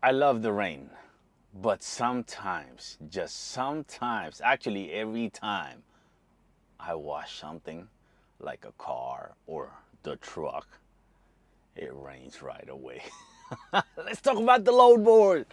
I love the rain, but sometimes, just sometimes, actually every time I wash something like a car or the truck, it rains right away. Let's talk about the load board.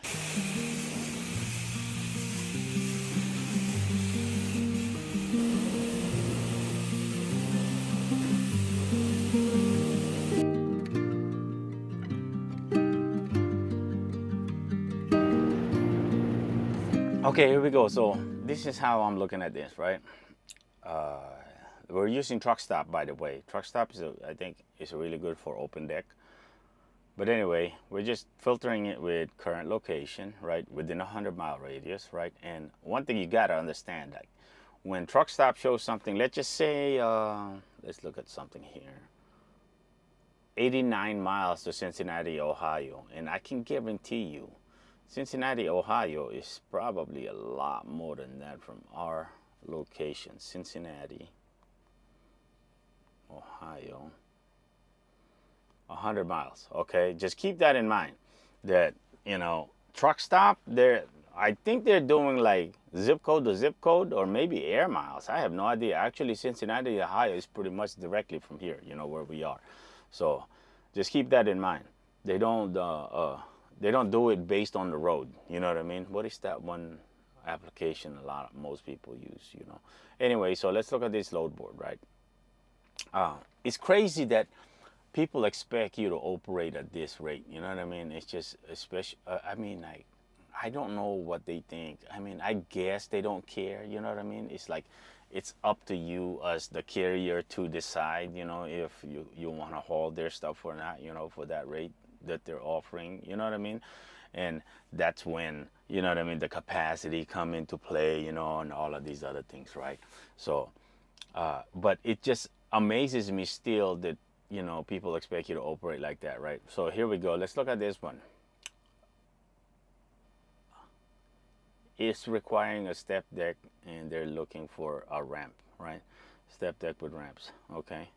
Okay, here we go. So this is how I'm looking at this, right? Uh, we're using Truckstop, by the way. Truckstop is, I think, is really good for open deck. But anyway, we're just filtering it with current location, right? Within a 100-mile radius, right? And one thing you gotta understand, like when Truckstop shows something, let's just say, let's look at something here. 89 miles to Cincinnati, Ohio. And I can guarantee you, Cincinnati, Ohio is probably a lot more than that from our location. Cincinnati, Ohio, 100 miles. Okay, just keep that in mind. That truck stop. I think they're doing like zip code to zip code, or maybe air miles. I have no idea. Actually, Cincinnati, Ohio is pretty much directly from here. Where we are. So, just keep that in mind. They don't do it based on the road. You know what I mean? What is that one application most people use? Anyway, so let's look at this load board, right? It's crazy that people expect you to operate at this rate. You know what I mean? It's just, especially, like, I don't know what they think. I mean, I guess they don't care. You know what I mean? It's like, it's up to you as the carrier to decide, if you want to haul their stuff or not, for that rate that they're offering. You know what I mean? And that's when, the capacity come into play, and all of these other things, right? So, but it just amazes me still that, people expect you to operate like that, right? So here we go. Let's look at this one. It's requiring a step deck, and they're looking for a ramp, right? Step deck with ramps. Okay.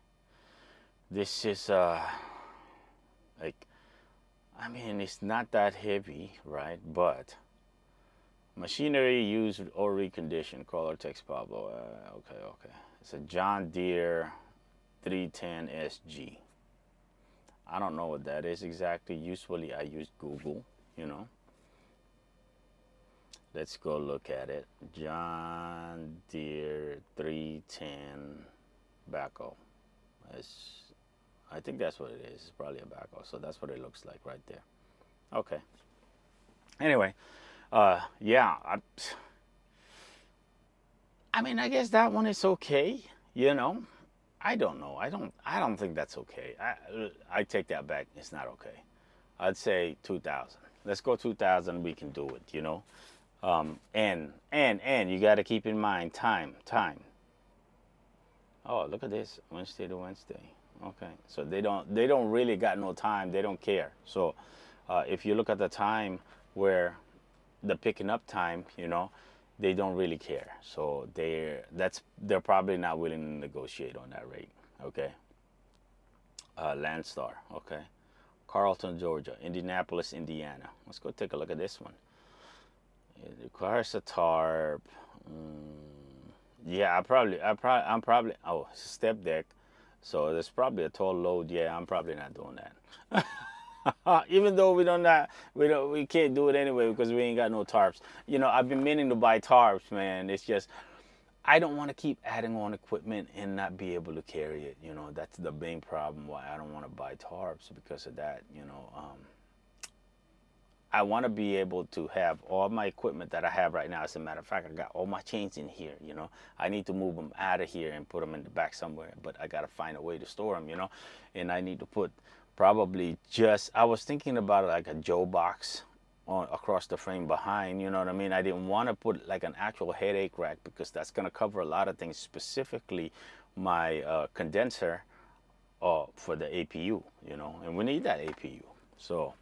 This is like, I mean, it's not that heavy, right? But machinery used or reconditioned. Caller text Pablo. Okay. It's a John Deere 310 SG. I don't know what that is exactly. Usually I use Google, Let's go look at it. John Deere 310 backhoe. I think that's what it is. It's probably a backhoe. So that's what it looks like right there. Okay. Anyway, yeah. I mean, I guess that one is okay. I don't know. I don't think that's okay. I take that back. It's not okay. I'd say 2,000. Let's go 2,000. We can do it. And you got to keep in mind time. Oh, look at this. Wednesday to Wednesday. Okay. So they don't really got no time. They don't care. So if you look at the time where the picking up time, they don't really care. So they're probably not willing to negotiate on that rate. Okay. Landstar. Okay. Carlton, Georgia. Indianapolis, Indiana. Let's go take a look at this one. It requires a tarp. Yeah, I'm probably. Oh, step deck. So there's probably a tall load. Yeah, I'm probably not doing that. Even though we can't do it anyway because we ain't got no tarps. I've been meaning to buy tarps, man. It's just I don't want to keep adding on equipment and not be able to carry it. That's the main problem why I don't want to buy tarps because of that. I want to be able to have all my equipment that I have right now. As a matter of fact, I got all my chains in here. I need to move them out of here and put them in the back somewhere, but I got to find a way to store them. And I need to put probably I was thinking about like a Joe box across the frame behind, you know what I mean? I didn't want to put like an actual headache rack because that's going to cover a lot of things, specifically my condenser for the APU, and we need that APU. So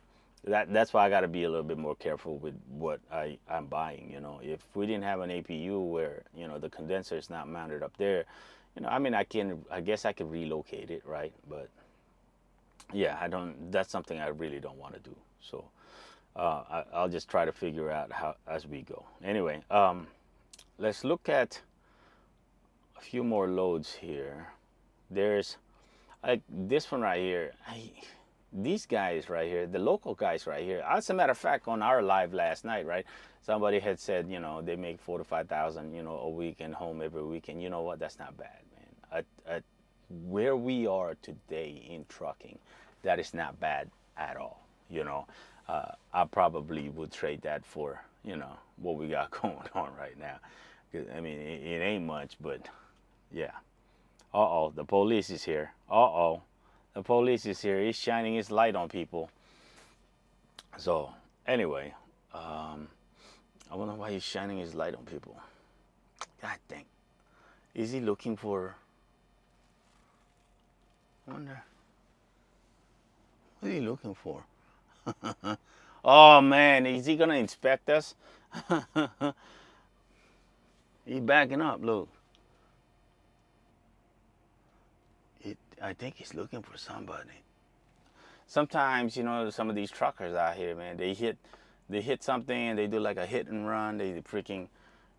that's why I got to be a little bit more careful with what I'm buying. If we didn't have an APU where the condenser is not mounted up there, I mean, I guess I could relocate it, right? But yeah, that's something I really don't want to do. So I'll just try to figure out how as we go. Anyway, let's look at a few more loads here. There's like this one right here. These guys right here, the local guys right here. As a matter of fact, on our live last night, right, somebody had said, you know, they make 4 to 5 thousand, you know, a week and home every weekend. You know what? That's not bad, man. At where we are today in trucking, that is not bad at all. You know, I probably would trade that for, you know, what we got going on right now. I mean, it ain't much, but yeah. Uh-oh, the police is here. Uh-oh, the police is here. He's shining his light on people. So, anyway, I wonder why he's shining his light on people. God dang. Is he looking for... I wonder. What are you looking for? Oh, man, is he going to inspect us? He's backing up, look. I think he's looking for somebody. Sometimes, you know, some of these truckers out here, man, they hit something and they do like a hit and run. They freaking,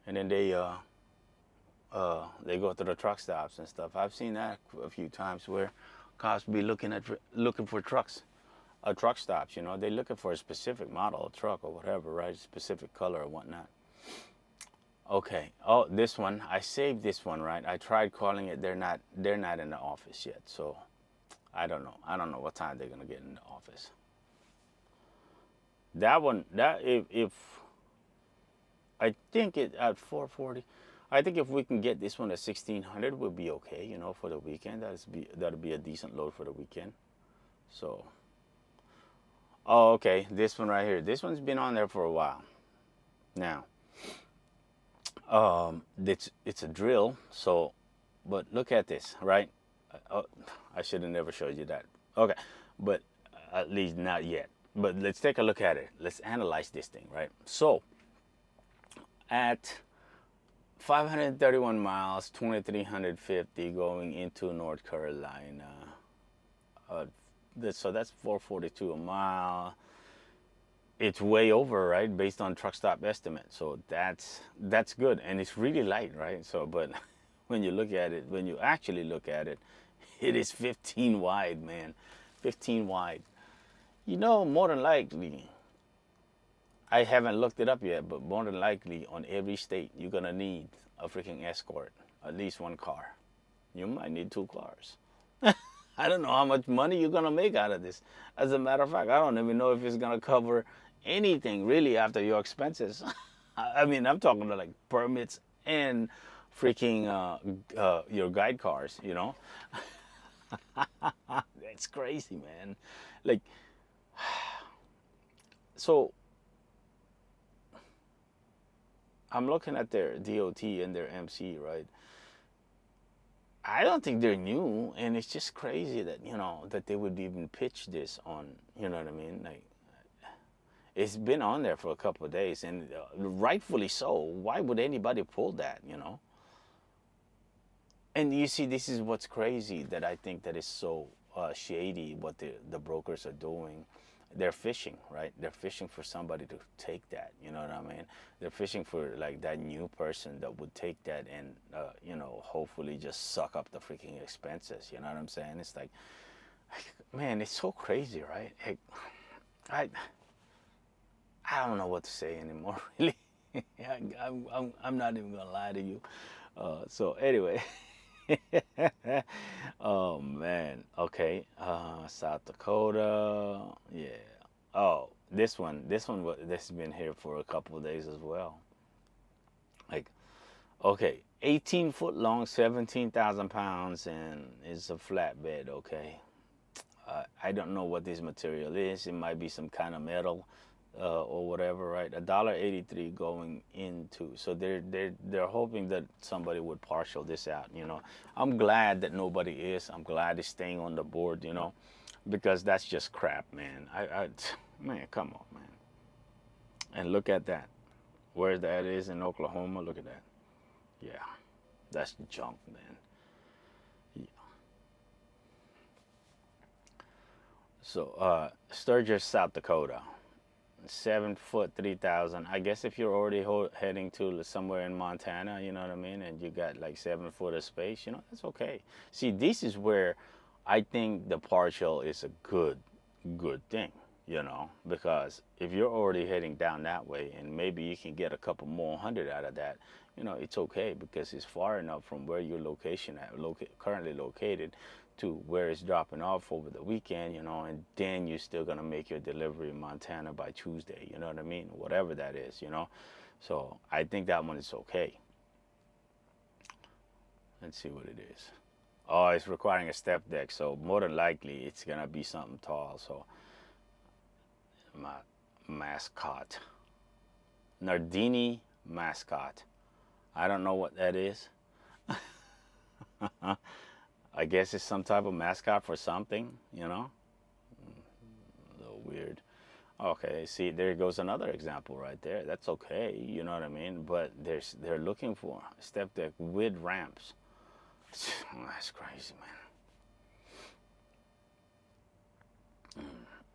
and then they go to the truck stops and stuff. I've seen that a few times where cops be looking for trucks, truck stops. You know, they're looking for a specific model of truck or whatever, right? Specific color or whatnot. Okay. Oh, this one. I saved this one, right? I tried calling it. They're not in the office yet. So I don't know. I don't know what time they're gonna get in the office. That one. That if I think it at 440. I think if we can get this one at 1600, we'll be okay. You know, for the weekend. That'll be a decent load for the weekend. So. Oh, okay. This one right here. This one's been on there for a while. Now. It's a drill, so, but look at this, right? I should have never showed you that. Okay, but at least not yet. But let's take a look at it. Let's analyze this thing, right? So, at 531 miles, 2,350 going into North Carolina. So that's 442 a mile. It's way over, right, based on Truckstop estimate. So that's good, and it's really light, right? So, but when you look at it, when you actually look at it, it is 15 wide, man, 15 wide. You know, more than likely, I haven't looked it up yet, but more than likely, on every state, you're gonna need a freaking escort, at least one car. You might need 2 cars. I don't know how much money you're gonna make out of this. As a matter of fact, I don't even know if it's gonna cover anything really after your expenses. I mean, I'm talking about like permits and freaking your guide cars, you know. That's crazy, man. Like, so I'm looking at their DOT and their MC, right? I don't think they're new, and it's just crazy that, you know, that they would even pitch this on, you know what I mean? Like, it's been on there for a couple of days, and rightfully so. Why would anybody pull that, you know? And you see, this is what's crazy, that I think that is so shady what the brokers are doing. They're fishing, right? They're fishing for somebody to take that, you know what I mean? They're fishing for like that new person that would take that and, you know, hopefully just suck up the freaking expenses, you know what I'm saying? It's like, man, it's so crazy, right? Like, I don't know what to say anymore, really. I'm not even gonna lie to you. So anyway, oh man, okay. South Dakota, yeah. Oh, this has been here for a couple of days as well. Like, okay, 18 foot long, 17,000 pounds, and it's a flatbed. Okay, I don't know what this material is. It might be some kind of metal. Or whatever, right? $1.83 going into. So they're hoping that somebody would partial this out. You know, I'm glad that nobody is. I'm glad it's staying on the board. You know, because that's just crap, man. Man, come on, man. And look at that. Where that is in Oklahoma. Look at that. Yeah, that's junk, man. Yeah. So Sturgis, South Dakota. 7 foot 3,000. I guess if you're already heading to somewhere in Montana, you know what I mean, and you got like 7 foot of space, you know, that's okay. See, this is where I think the partial is a good thing, you know, because if you're already heading down that way and maybe you can get a couple more hundred out of that, you know, it's okay because it's far enough from where your location currently located to where it's dropping off over the weekend, you know, and then you're still gonna make your delivery in Montana by Tuesday, you know what I mean? Whatever that is, you know. So I think that one is okay. Let's see what it is. Oh, it's requiring a step deck, so more than likely it's gonna be something tall. So my mascot, Nardini mascot. I don't know what that is. I guess it's some type of mascot for something, you know. A little weird. Okay, see, there goes another example right there. That's okay, you know what I mean. But they're looking for a step deck with ramps. That's crazy, man.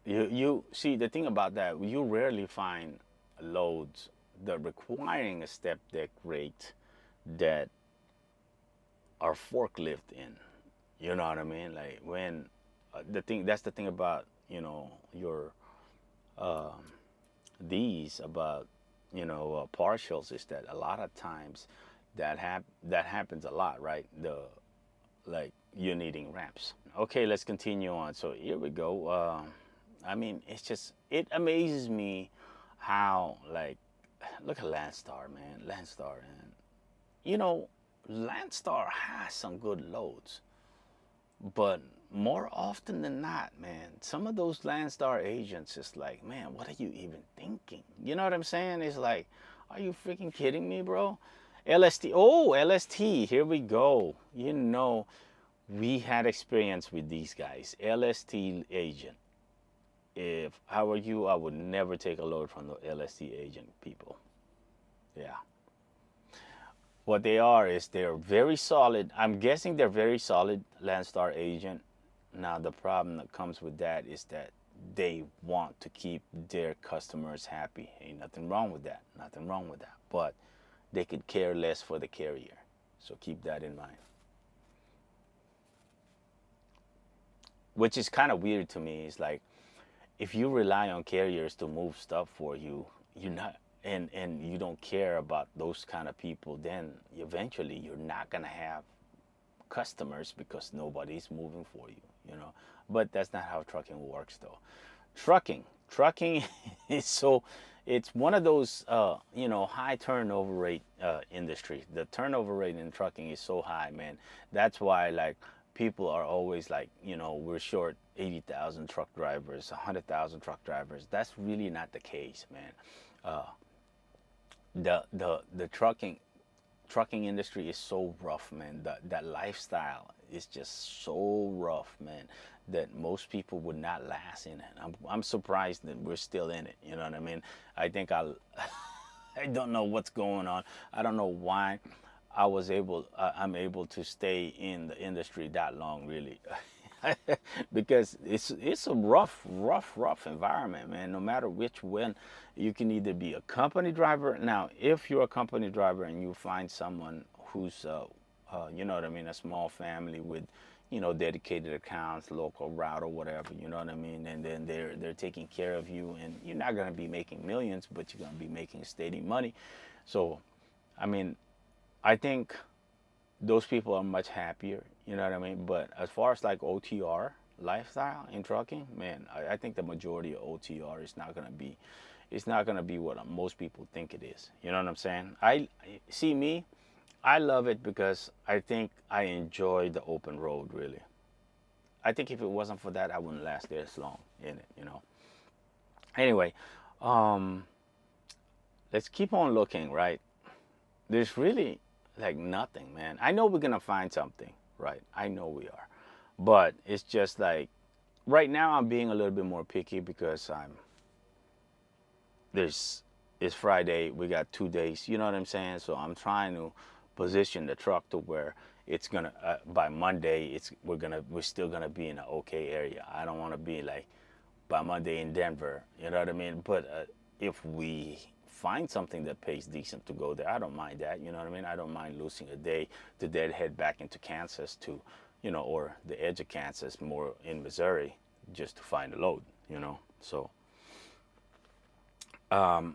You see, the thing about that, you rarely find loads that requiring a step deck rate that are forklift in. You know what I mean? Like when that's the thing about, you know, your um, these about, you know, partials is that a lot of times that happens a lot, right? Like you're needing ramps. Okay, let's continue on. So here we go. I mean, it amazes me how, like, look at Landstar, man. Landstar, and you know, Landstar has some good loads, but more often than not, man, some of those Landstar agents is like, man, what are you even thinking? You know what I'm saying? It's like, are you freaking kidding me, bro? LST, oh, LST, here we go. You know, we had experience with these guys. LST agent. If I were you, I would never take a load from the LST agent people. Yeah. What they are is they're very solid. I'm guessing they're very solid Landstar agent. Now the problem that comes with that is that they want to keep their customers happy. Ain't nothing wrong with that. Nothing wrong with that. But they could care less for the carrier. So keep that in mind. Which is kind of weird to me. It's like, if you rely on carriers to move stuff for you, you're not, and you don't care about those kind of people, then eventually you're not gonna have customers because nobody's moving for you, you know. But that's not how trucking works, though. Trucking is so, it's one of those you know, high turnover rate industry. The turnover rate in trucking is so high, man. That's why, like, people are always like, you know, we're short 80,000 truck drivers, 100,000 truck drivers. That's really not the case, man. The trucking industry is so rough, man. That lifestyle is just so rough, man, that most people would not last in it. I'm surprised that we're still in it. You know what I mean? I think I don't know what's going on. I don't know why I'm able to stay in the industry that long, really. Because it's a rough environment, man. No matter which one, you can either be a company driver. Now, if you're a company driver and you find someone who's, you know what I mean, a small family with, you know, dedicated accounts, local route or whatever, you know what I mean, and then they're taking care of you, and you're not gonna be making millions, but you're gonna be making steady money. So, I mean, I think those people are much happier, you know what I mean? But as far as like OTR lifestyle in trucking, man, I think the majority of OTR is not gonna be, it's not gonna be what most people think it is. You know what I'm saying? I see me, I love it because I think I enjoy the open road, really. I think if it wasn't for that, I wouldn't last this long in it, you know. Anyway, um, let's keep on looking, right? There's really like nothing, man. I know we're gonna find something, right? I know we are, but it's just like right now I'm being a little bit more picky because it's Friday. We got 2 days. You know what I'm saying? So I'm trying to position the truck to where it's gonna by Monday we're still gonna be in an okay area. I don't want to be like by Monday in Denver. You know what I mean? But if we find something that pays decent to go there, I don't mind that. You know what I mean? I don't mind losing a day to then head back into Kansas to, you know, or the edge of Kansas, more in Missouri, just to find a load. You know, so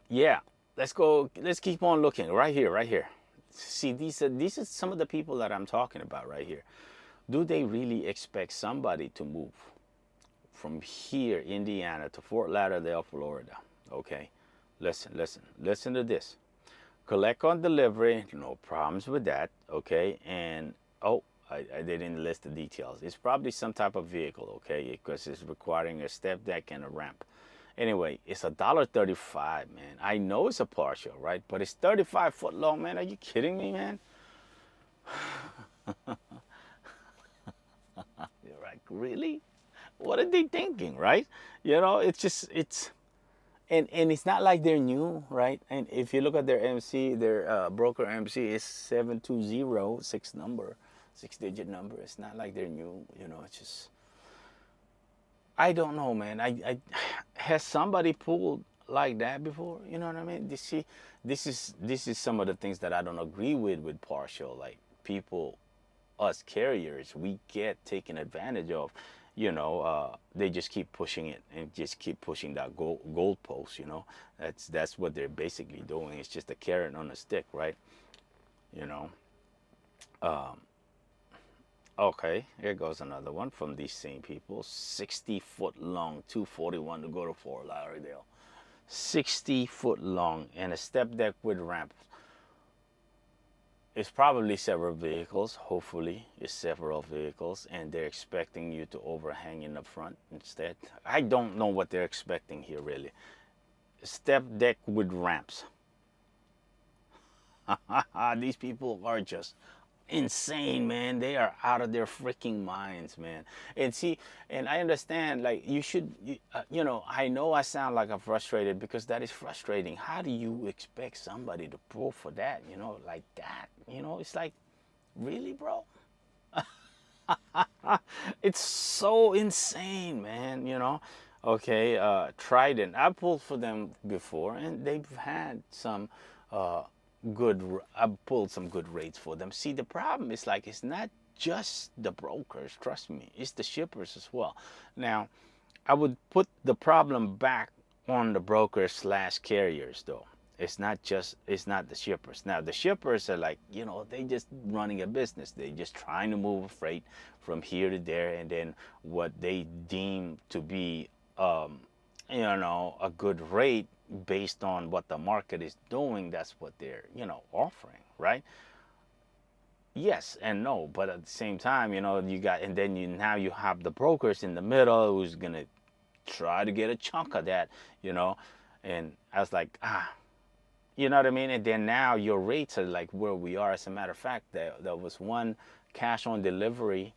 yeah, let's go. Let's keep on looking right here, right here. See, these are some of the people that I'm talking about right here. Do they really expect somebody to move from here, Indiana, to Fort Lauderdale, Florida? Okay, listen to this. Collect on delivery, no problems with that. Okay, and oh, I didn't list the details. It's probably some type of vehicle, okay, because it's requiring a step deck and a ramp. Anyway, it's $1.35, man. I know it's a partial, right? But it's 35 foot long, man. Are you kidding me, man? You're like, really? What are they thinking, right? You know, it's just, and it's not like they're new, right? And if you look at their MC, their broker MC is 720, six-digit number. It's not like they're new, you know. It's just, I don't know, man. I has somebody pulled like that before? You know what I mean? See, this is some of the things that I don't agree with partial. Like people, us carriers, we get taken advantage of. You know, they just keep pushing it and just keep pushing that goal post. You know, that's what they're basically doing. It's just a carrot on a stick, right? You know. Okay, here goes another one from these same people. 60-foot long, 241 to go to Fort Lauderdale. 60-foot long and a step deck with ramp. It's probably several vehicles. Hopefully, it's several vehicles, and they're expecting you to overhang in the front instead. I don't know what they're expecting here, really. Step deck with ramps. These people are just insane, man. They are out of their freaking minds, man. And see, and I understand, like, you know, I know I sound like I'm frustrated because that is frustrating. How do you expect somebody to pull for that, you know, like that? You know, it's like, really, bro? It's so insane, man, you know. Okay, Trident, I pulled for them before, and they've had some uh, I pulled some good rates for them. See, the problem is like it's not just the brokers, trust me, it's the shippers as well. Now, I would put the problem back on the brokers slash carriers though. It's not the shippers. Now the shippers are like, you know, they just running a business. They just trying to move a freight from here to there, and then what they deem to be you know, a good rate based on what the market is doing, that's what they're, you know, offering, right? Yes and no, but at the same time, you know, you got, and then now you have the brokers in the middle who's gonna try to get a chunk of that, you know. And I was like, you know what I mean? And then now your rates are like where we are. As a matter of fact, there was one cash on delivery.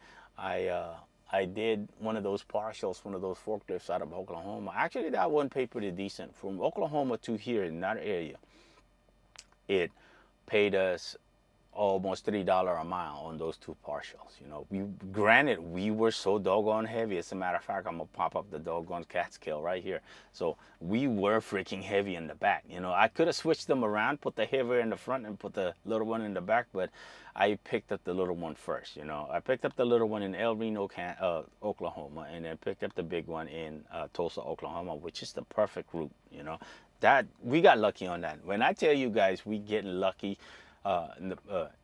I did one of those partials, one of those forklifts out of Oklahoma. Actually, that one paid pretty decent. From Oklahoma to here in that area, it paid us almost $3 a mile on those two partials. You know, granted we were so doggone heavy. As a matter of fact, I'm gonna pop up the doggone Catskill right here. So we were freaking heavy in the back. You know, I could have switched them around, put the heavier in the front and put the little one in the back, but I picked up the little one first. You know, I picked up the little one in El Reno, Oklahoma, and then picked up the big one in Tulsa, Oklahoma, which is the perfect route. You know, that we got lucky on that. When I tell you guys, we getting lucky.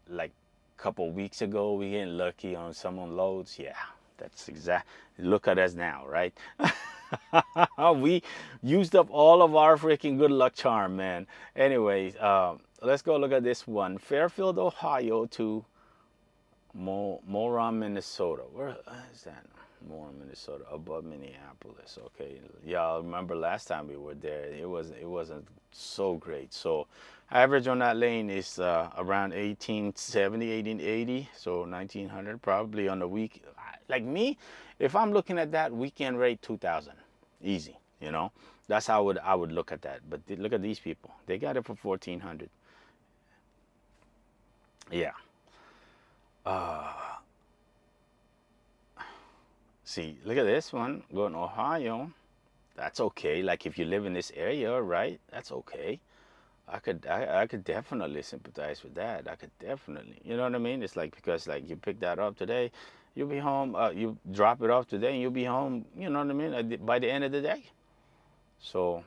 Like a couple weeks ago, we getting lucky on some unloads. Yeah, that's exact. Look at us now, right? We used up all of our freaking good luck charm, man. Anyways, let's go look at this one. Fairfield, Ohio to Moron, Minnesota. Where is that? Moron, Minnesota, above Minneapolis. Okay, y'all remember last time we were there? It wasn't so great. So average on that lane is around 1870, 1880, so 1900 probably on the week. Like me, if I'm looking at that weekend rate, 2000, easy. You know, that's how I would look at that. But look at these people; they got it for 1400. Yeah. See, look at this one going to Ohio. That's okay. Like if you live in this area, right? That's okay. I could definitely sympathize with that. I could definitely, you know what I mean? It's like because like you pick that up today, you'll be home. You drop it off today, and you'll be home. You know what I mean? By the end of the day. So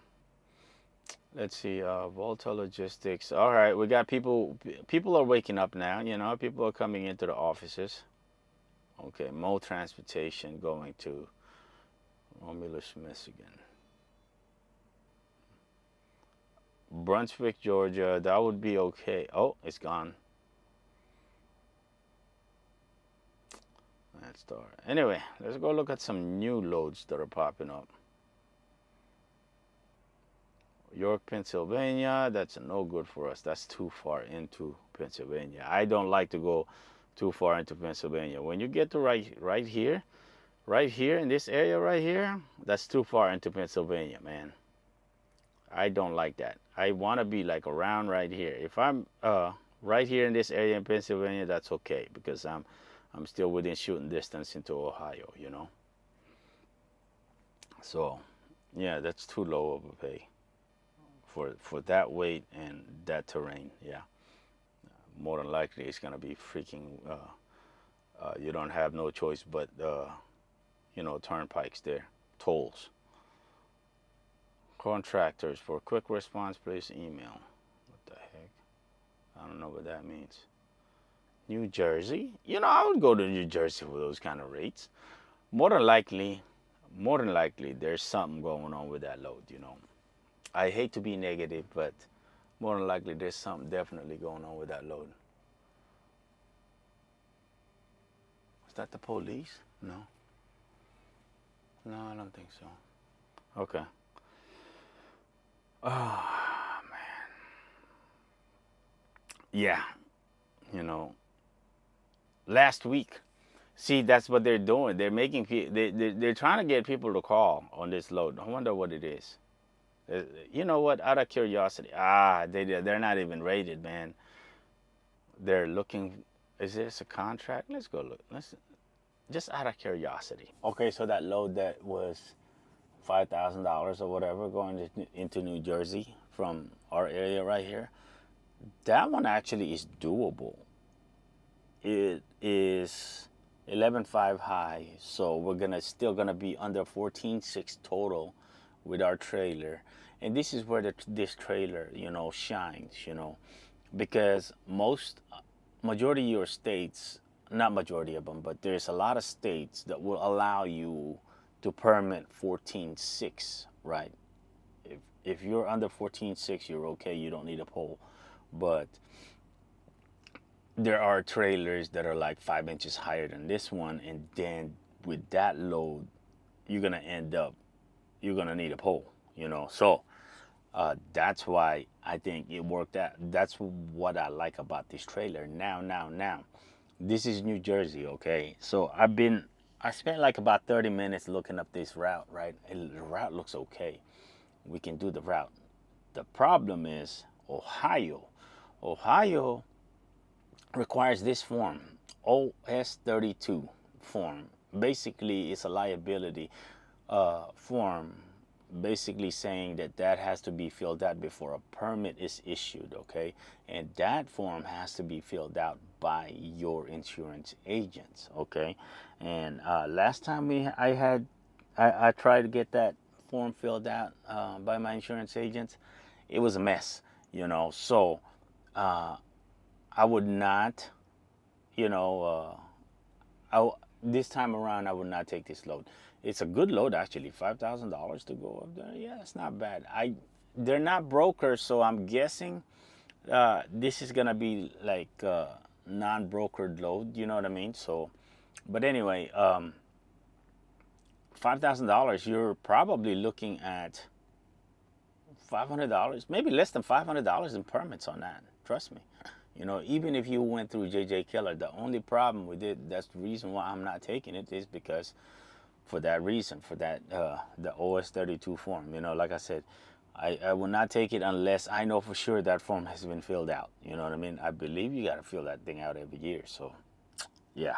let's see. Volta Logistics. All right, we got people. People are waking up now. You know, people are coming into the offices. Okay, Mo Transportation going to Romulus, Michigan. Brunswick, Georgia. That would be okay. Oh, it's gone. That's the anyway. Let's go look at some new loads that are popping up. York, Pennsylvania. That's no good for us. That's too far into Pennsylvania. I don't like to go too far into Pennsylvania. When you get to right here in this area right here, that's too far into Pennsylvania, man. I don't like that. I want to be like around right here. If I'm right here in this area in Pennsylvania, that's okay because I'm still within shooting distance into Ohio, you know. So, yeah, that's too low of a pay for that weight and that terrain. Yeah, more than likely it's gonna be freaking. You don't have no choice but you know, turnpikes there, tolls. Contractors for quick response, please email. What the heck? I don't know what that means. New Jersey? You know, I would go to New Jersey for those kind of rates. More than likely, there's something going on with that load. You know, I hate to be negative, but more than likely, there's something definitely going on with that load. Is that the police? No, no, I don't think so. Okay. Oh man, yeah. You know, last week. See, that's what they're doing. They're making they're trying to get people to call on this load. I wonder what it is. You know what? Out of curiosity, they're not even rated, man. They're looking. Is this a contract? Let's go look. Let's just out of curiosity. Okay, so that load that was $5,000 or whatever going into New Jersey from our area right here, that one actually is doable. It is 11.5 high, so we're gonna still gonna be under 14.6 total with our trailer, and this is where this trailer, you know, shines, you know, because majority of your states, not majority of them, but there's a lot of states that will allow you to permit 14.6, right? If you're under 14.6, you're okay. You don't need a pole, but there are trailers that are like 5 inches higher than this one, and then with that load, you're gonna end up, you're gonna need a pole, you know. So that's why I think it worked out. That's what I like about this trailer. Now, this is New Jersey, okay? So I spent like about 30 minutes looking up this route, right? And the route looks okay. We can do the route. The problem is Ohio. Ohio requires this form, OS32 form. Basically, it's a liability form, basically saying that has to be filled out before a permit is issued, okay? And that form has to be filled out by your insurance agents, okay? And last time I tried to get that form filled out by my insurance agents, it was a mess, you know. So I would not, you know, this time around I would not take this load. It's a good load actually, $5,000 to go up there. Yeah, it's not bad. They're not brokers, so I'm guessing this is gonna be like non-brokered load. You know what I mean? So, but anyway, $5,000. You're probably looking at $500, maybe less than $500 in permits on that. Trust me. You know, even if you went through JJ Keller, the only problem with it, that's the reason why I'm not taking it, is because for that reason, for that the OS32 form. You know, like I said, I will not take it unless I know for sure that form has been filled out. You know what I mean? I believe you got to fill that thing out every year. So, yeah.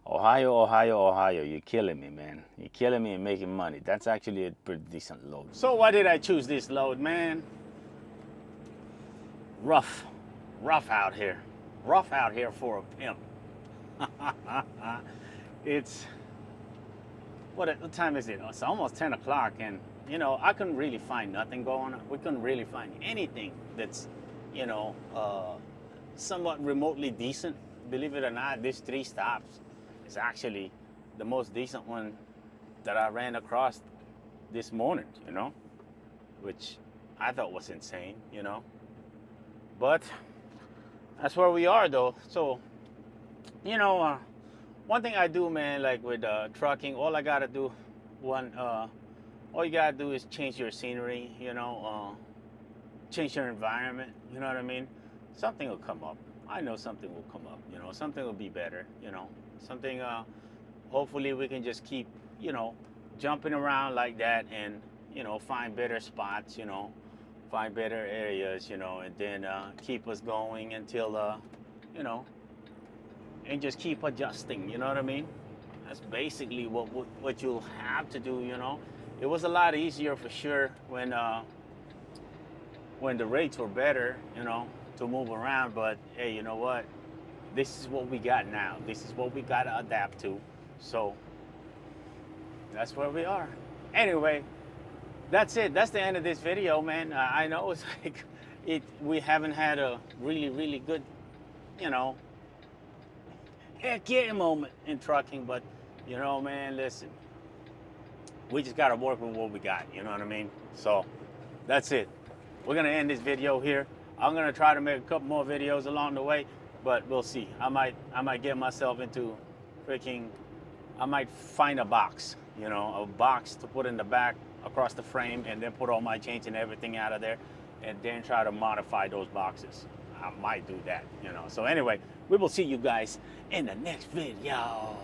Ohio, Ohio, Ohio, you're killing me, man. You're killing me and making money. That's actually a pretty decent load. So why did I choose this load, man? Rough out here. Rough out here for a pimp. It's, what time is it? It's almost 10 o'clock, and you know, I couldn't really find nothing going on. We couldn't really find anything that's, you know, somewhat remotely decent. Believe it or not, these 3 stops is actually the most decent one that I ran across this morning, you know, which I thought was insane, you know. But that's where we are, though. So, you know, one thing I do, man, like with trucking, all you gotta do is change your scenery, you know, change your environment, you know what I mean? Something will come up. I know something will come up, you know, something will be better, you know, something, hopefully we can just keep, you know, jumping around like that and, you know, find better spots, you know, find better areas, you know, and then keep us going until, you know, and just keep adjusting, you know what I mean? That's basically what you'll have to do, you know. It was a lot easier for sure when the rates were better, you know, to move around, but hey, you know what? This is what we got now. This is what we got to adapt to. So that's where we are. Anyway, that's it. That's the end of this video, man. I know it's like we haven't had a really good, you know, heck yeah moment in trucking, but you know, man, listen, we just got to work with what we got, you know what I mean? So that's it. We're gonna end this video here. I'm gonna try to make a couple more videos along the way, but we'll see. I might get myself into I might find a box, you know, a box to put in the back across the frame, and then put all my chains and everything out of there, and then try to modify those boxes. I might do that, you know. So anyway, we will see you guys in the next video.